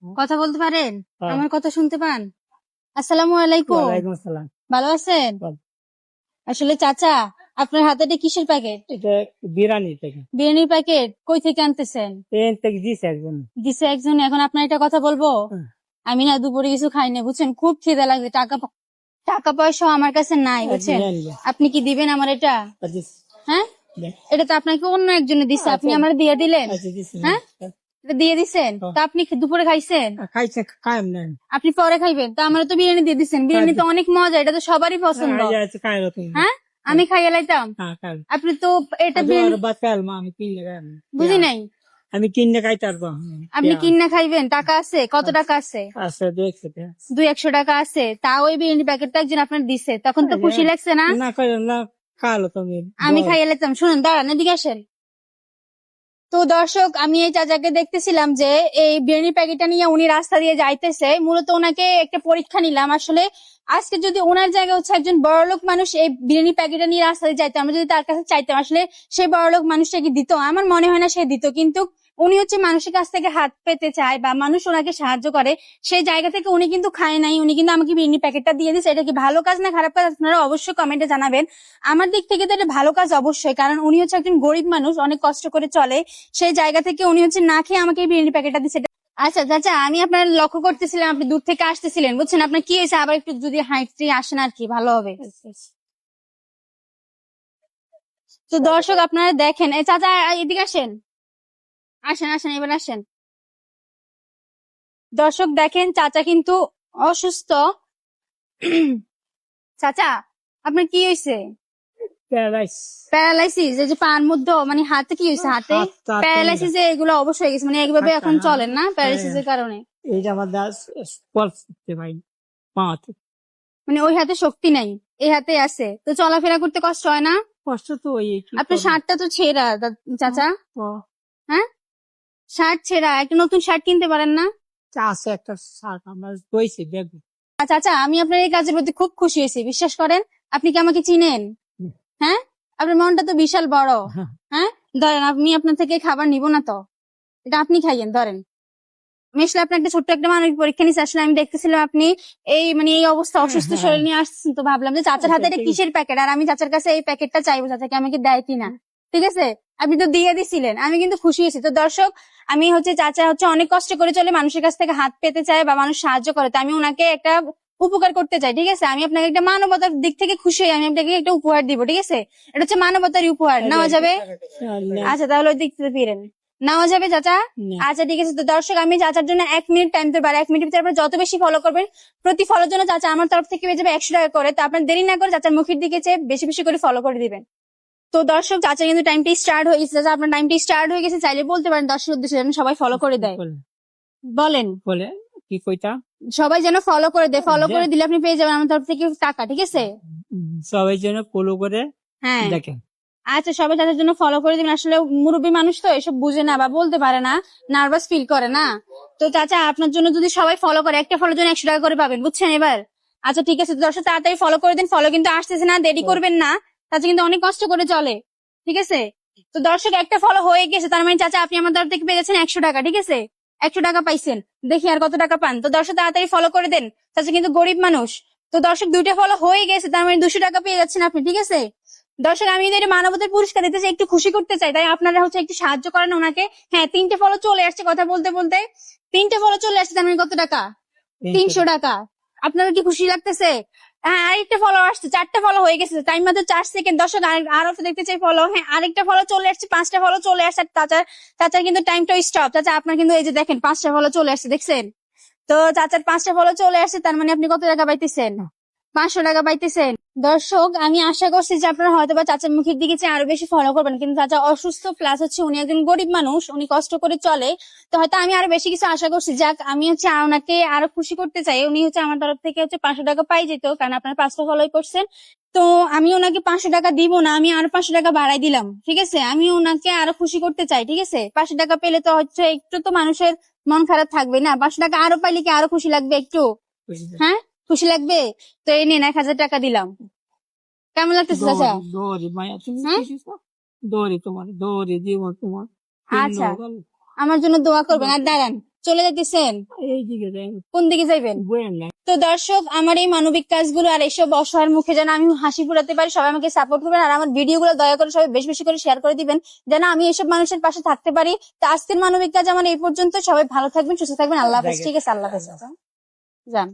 কথা বলতে পারেন? হ্যাঁ। আমার কথা শুনতে পান? আসসালামু আলাইকুম। ওয়ালাইকুম আসসালাম। ভালো আছেন? আসলে চাচা, আপনার হাতে এটা কিসের প্যাকেট? এটা বিরিয়ানি থেকে বিরিয়ানির প্যাকেট। কই থেকে আনতেছেন? ট্রেন থেকে দিয়েছে একজন। দিছে একজন। এখন আপনার এটা কথা বলবো? হ্যাঁ। আমি না দুপুরে কিছু খাই না, বুঝছেন? খুব খিদে লাগছে। টাকা পয়সা আমার কাছে নাই, বুঝছেন? আপনি কি দিবেন আমার এটা? হ্যাঁ, এটা তো আপনাকে অন্য একজনে দিছে, আপনি আমার দিয়ে দিলেন। হ্যাঁ, এটা দিয়ে দিছেন। তা আপনি দুপুরে খাইছেন? খাইছে খাইম না। আপনি পরে খাইবেন। তা আমার তো বিরিয়ানি দিয়ে দিচ্ছেন। বিরিয়ানি তো অনেক মজা, এটা তো সবারই পছন্দ। হ্যাঁ, আমি খাইয়ে লাইতাম। আপনি তো এটা বুঝি নাই। আমি কিনে খাইতে পারবো। আপনি কিনে খাইবেন? টাকা আছে? কত টাকা আছে? আছে 200 টাকা আছে। তা ওই বিরিয়ানি প্যাকেটটা একজন আপনার দিছে, তখন তো খুশি লাগছে না? না না খালো তুমি। আমি খাইয়ে লাইতাম। শুনুন, দাঁড়ান, এদিকে আসেন। তো দর্শক, আমি এই চাচাকে দেখতেছিলাম যে এই বিরিয়ানি প্যাকেটটা নিয়ে উনি রাস্তা দিয়ে যাইতেছে। মূলত ওনাকে একটা পরীক্ষা নিলাম। আসলে আজকে যদি ওনার জায়গায় হচ্ছে একজন বড়লোক মানুষ এই বিরিয়ানি প্যাকেটটা নিয়ে রাস্তা দিয়ে যাইতো, আমরা যদি তার কাছে চাইতাম, আসলে সেই বড়লোক মানুষটা কি দিত? আমার মনে হয় না সে দিত। কিন্তু উনি হচ্ছে মানুষের কাছ থেকে হাত পেতে চায় বা মানুষ ওনাকে সাহায্য করে, সেই জায়গা থেকে উনি কিন্তু খায় নাই। উনি কিন্তু আমাকে বিরিয়ানি প্যাকেটটা দিয়ে দিচ্ছে। এটা কি ভালো কাজ না খারাপ কাজ, আপনারা অবশ্যই কমেন্টে জানাবেন। আমার দিক থেকে তো এটা ভালো কাজ অবশ্যই, কারণ উনি হচ্ছে একজন গরিব মানুষ, অনেক কষ্ট করে চলে। সেই জায়গা থেকে উনি হচ্ছে না খেয়ে আমাকে এই বিরিয়ানি প্যাকেটটা দিচ্ছে। আচ্ছা চাচা, আমি আপনার লক্ষ্য করতেছিলাম, আপনি দূর থেকে আসতেছিলেন, বুঝছেন? আপনার কি হয়েছে? আবার একটু যদি হাইটে আসেন আর কি ভালো হবে। তো দর্শক, আপনারা দেখেন, এই চাচা এদিকে আসেন, আসেন আসেন, এবার আসেন। দর্শক দেখেন, চাচা কিন্তু অসুস্থ। চাচা, আপনার কি হয়েছে? প্যারালাইসিস? এই যে পার মধ্যে মানে হাতে কি হয়েছে? হাতে প্যারালাইসিস এগুলো অবশ্যই হয়ে গেছে, মানে এইভাবে এখন চলেন না প্যারালাইসিস এর কারণে? এইটা আমাদের ভাই মানে ওই হাতে শক্তি নাই, এই হাতে আছে। তো চলাফেরা করতে কষ্ট হয় না? কষ্ট তো আপনার শার্টটা তো ছেঁড়া চাচা। হ্যাঁ, শার্ট ছেঁড়া, একটা নতুন শার্ট কিনতে পারেন না? আছে একটা শার্ট আমার দইছে দেখবো। চাচা, আমি আপনার এই কাজের প্রতি খুব খুশি হয়েছি, বিশ্বাস করেন। আপনি কি আমাকে চিনেন? হ্যাঁ, আপনার মনটা তো বিশাল বড়। হ্যাঁ, ধরেন, আমি আপনার থেকে খাবার নিব না তো, এটা আপনি খাইয়েন, ধরেন। আমি আসলে আপনার একটা ছোট্ট একটা মানবিক পরীক্ষা নিচ্ছি। আসলে আমি দেখতেছিলাম আপনি এই মানে এই অবস্থা, অসুস্থ শরীর নিয়ে আসছেন, তো ভাবলাম যে চাচার হাতে এটা কিসের প্যাকেট, আর আমি চাচার কাছে এই প্যাকেটটা চাইবো, চাচাকে আমাকে দেয় কিনা। ঠিক আছে, আপনি তো দিয়ে দিছিলেন, আমি কিন্তু খুশি হয়েছি। তো দর্শক, আমি হচ্ছে চাচা হচ্ছে অনেক কষ্ট করে চলে, মানুষের কাছ থেকে হাত পেতে চায় বা মানুষ সাহায্য করে, তো আমি ওনাকে একটা উপকার করতে চাই। ঠিক আছে, আমি আপনাকে একটা মানবতার দিক থেকে খুশি হই, আমি আপনাকে একটা উপহার দিব। ঠিক আছে, এটা হচ্ছে মানবতার উপহার, নেওয়া যাবে? আচ্ছা, তাহলে ওই দিক থেকে ফিরেন, নেওয়া যাবে চাচা? আচ্ছা ঠিক আছে। তো দর্শক, আমি চাচার জন্য 1 মিনিট টাইম দেবো, আর 1 মিনিট ভিতরে আপনারা যত বেশি ফলো করবেন, প্রতি ফলোর জন্য চাচা আমার তরফ থেকে পেয়ে যাবে 100 টাকা করে। তো আপনার দেরি না করে চাচার মুখের দিকে চেয়ে বেশি বেশি করে ফলো করে দিবেন। তো দর্শক, চাচা কিন্তু টাইমটা স্টার্ট হয়ে গেছে। চাচা, আপনার টাইমটা স্টার্ট হয়ে গেছে, চাইলে বলতে পারেন দর্শকের উদ্দেশ্যে যেন সবাই ফলো করে দেয়। বলেন। বলে কি কইতা? সবাই যেন ফলো করে দেয়, ফলো করে দিলে আপনি পেয়ে যাবেন আমার তরফ থেকে টাকা। ঠিক আছে, সবাই যেন ফলো করে হ্যাঁ দেখেন। আচ্ছা, সবাই তাদের জন্য ফলো করে দিবেন। আসলে মুরব্বী মানুষ তো এসব বুঝে না বা বলতে পারে না, নার্ভাস ফিল করে না। তো চাচা, আপনার জন্য যদি সবাই ফলো করে, একটা ফলোর জন্য 100 টাকা করে পাবেন, বুঝছেন এবার? আচ্ছা ঠিক আছে, দর্শক তাড়াতাড়ি ফলো করে দিন। ফলো কিন্তু আসতেছে না, দেরি করবেন না। চাচা কিন্তু অনেক কষ্ট করে চলে। ঠিক আছে, তো দর্শক একটা ফলো হয়ে গেছে, তার মানে চাচা আপনি আমার তরফ থেকে পেয়ে যাচ্ছেন 100 টাকা। ঠিক আছে, 100 টাকা পাইছেন, দেখি আর কত টাকা পান। তো দর্শক তাড়াতাড়ি ফলো করে দেন, চাচা কিন্তু গরিব মানুষ। তো দর্শক, 2টা ফলো হয়ে গেছে, তার মানে 200 টাকা পেয়ে যাচ্ছেন আপনি। ঠিক আছে দর্শক, আমি যদি মানবতার পুরস্কার দিতে চাই, একটু খুশি করতে চাই, তাই আপনারা হচ্ছে একটু সাহায্য করেন ওনাকে। হ্যাঁ, 3টে ফলো চলে আসছে, কথা বলতে বলতে 3টে ফলো চলে আসছে, তার মানে কত টাকা? 300 টাকা। আপনারা কি খুশি লাগতেছে? হ্যাঁ, আরেকটা ফলো আসছে, 4টে ফলো হয়ে গেছে, টাইম মাত্র 4 সেকেন্ড। দর্শক, আরো দেখতে চাই ফলো। হ্যাঁ, আরেকটা ফলো চলে আসছে, 5টা ফলো চলে আসছে। চাচার কিন্তু টাইমটা স্টপ। চাচা, আপনার কিন্তু এই যে দেখেন 5টা ফলো চলে আসছে, দেখছেন? তো চাচার 5টা ফলো চলে আসছে, তার মানে আপনি কত টাকা পাইতেছেন? 500 টাকা পাইতেছেন। দর্শক, আমি আশা করছি যে আপনারা হয়তো বা চাচার মুখের দিকে চেয়ে আরো বেশি ফলো করবেন, কিন্তু চাচা অসুস্থ, প্লাস হচ্ছে উনি একজন গরিব মানুষ, উনি কষ্ট করে চলে। তো হয়তো আমি আরো বেশি কিছু আশা করছি। যাক, আমি হচ্ছে ওনাকে আরো খুশি করতে চাই। উনি হচ্ছে আমার তরফ থেকে হচ্ছে 500 টাকা পাই যেত, কারণ আপনার 5টা ফলোই করছেন। তো আমি ওনাকে 500 টাকা দিব না, আমি আরো 500 টাকা বাড়াই দিলাম। ঠিক আছে, আমি ওনাকে আরো খুশি করতে চাই। ঠিক আছে, 500 টাকা পেলে তো হচ্ছে একটু তো মানুষের মন খারাপ থাকবে না? 500 টাকা আরো পাইলে কি আরো খুশি লাগবে একটু? হ্যাঁ, খুশি লাগবে। তো এই নিন, 1000 টাকা দিলাম। কেমন লাগতেছে চাচা? দৌড়ি মায়া তুমি হ্যাঁ, দৌড়ি তোমার দৌড়ি জীবন তোমার। আচ্ছা, আমার জন্য দোয়া করবেন। আর দাঁড়ান, চলে যাইতেছেন? এইদিকে যাই, কোন দিকে যাইবেন? বইয়ের না। তো দর্শক, আমার এই মানবিক কাজগুলো আর এইসব অসহায়ের মুখে যেন আমি হাসি ফুটাতে পারি, সবাই আমাকে সাপোর্ট করবেন। আর আমার ভিডিওগুলো দয়া করে সবাই বেশি বেশি করে শেয়ার করে দিবেন, যেন আমি এইসব মানুষের পাশে থাকতে পারি। তো আজকের মানবিক কাজ আমার এই পর্যন্ত। সবাই ভালো থাকবেন, সুস্থ থাকবেন। আল্লাহ হাফেজ। ঠিক আছে, আল্লাহ হাফেজ। যান।